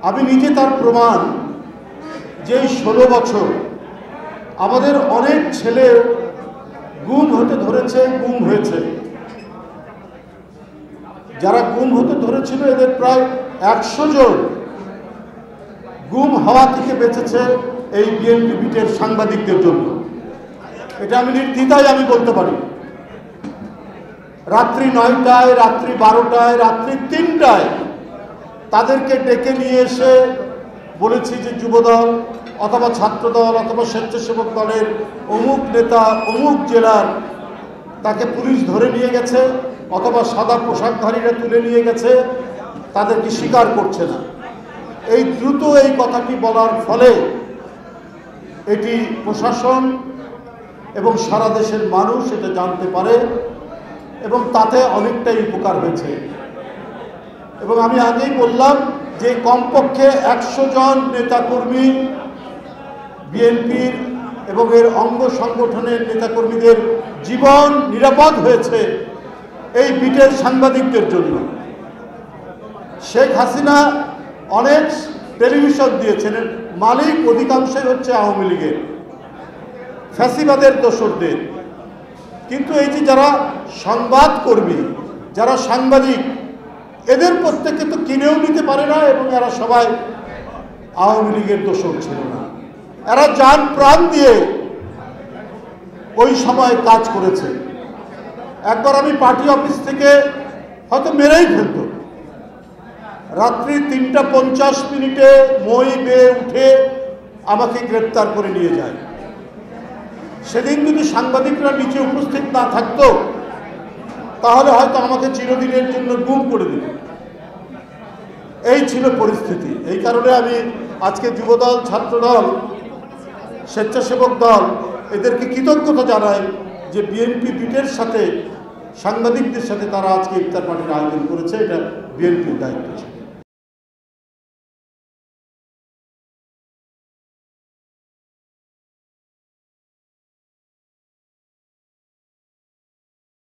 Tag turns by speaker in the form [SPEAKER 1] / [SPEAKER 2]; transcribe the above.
[SPEAKER 1] আমি নিজে তার প্রমাণ যে 16 বছর আমাদের অনেক ছেলে গুম হতে ধরেছে, গুম হয়েছে। যারা গুম হতে ধরেছিল এদের প্রায় 100 জন গুম হওয়া থেকে বেঁচেছে এই বিএনপি বিটের সাংবাদিকদের জন্য। এটা আমি নির্দ্বিধায় আমি বলতে পারি। রাত্রি 9টায়, রাত্রি 12টায়, রাত্রি 3টায় তাদেরকে ডেকে নিয়ে এসে বলেছি যে যুবদল অথবা ছাত্রদল অথবা স্বেচ্ছাসেবক দলের অমুক নেতা অমুক জেলার তাকে পুলিশ ধরে নিয়ে গেছে অথবা সাদা পোশাকধারীরা তুলে নিয়ে গেছে, তাদেরকে স্বীকার করছে না। এই দ্রুত এই কথাটি বলার ফলে এটি প্রশাসন এবং সারা দেশের মানুষ এটা জানতে পারে এবং তাতে অনেকটাই উপকার হয়েছে। এবং আমি আগেই বললাম যে কমপক্ষে 100 জন নেতাকর্মী বিএনপির এবং এর অঙ্গ সংগঠনের নেতাকর্মীদের জীবন নিরাপদ হয়েছে এই বিটের সাংবাদিকদের জন্য। শেখ হাসিনা অনেক টেলিভিশন দিয়েছেন, মালিক অধিকাংশই হচ্ছে আওয়ামী লীগের, ফ্যাসিবাদের দোসরদের। কিন্তু এই যে যারা সংবাদকর্মী, যারা সাংবাদিক, এদের প্রত্যেকে তো কিনেও নিতে পারে না এবং এরা সবাই আওয়ামী লীগের দোসর ছিল না। এরা জান প্রাণ দিয়ে ওই সময় কাজ করেছে। একবার আমি পার্টি অফিস থেকে হয়তো মেরেই ফেলত। রাত্রি 3:50 মই বেয়ে উঠে আমাকে গ্রেপ্তার করে নিয়ে যায়। সেদিন যদি সাংবাদিকরা নিচে উপস্থিত না থাকতো তাহলে হয়তো আমাকে চিরদিনের জন্য গুম করে দিত। এই ছিল পরিস্থিতি। এই কারণে আমি আজকে যুবদল, ছাত্রদল, স্বেচ্ছাসেবক দল এদেরকে কৃতজ্ঞতা জানাই যে বিএনপি বিটের সাথে সাংবাদিকদের সাথে তারা আজকে ইফতার পার্টির আয়োজন করেছে। এটা বিএনপির দায়িত্ব ছিল।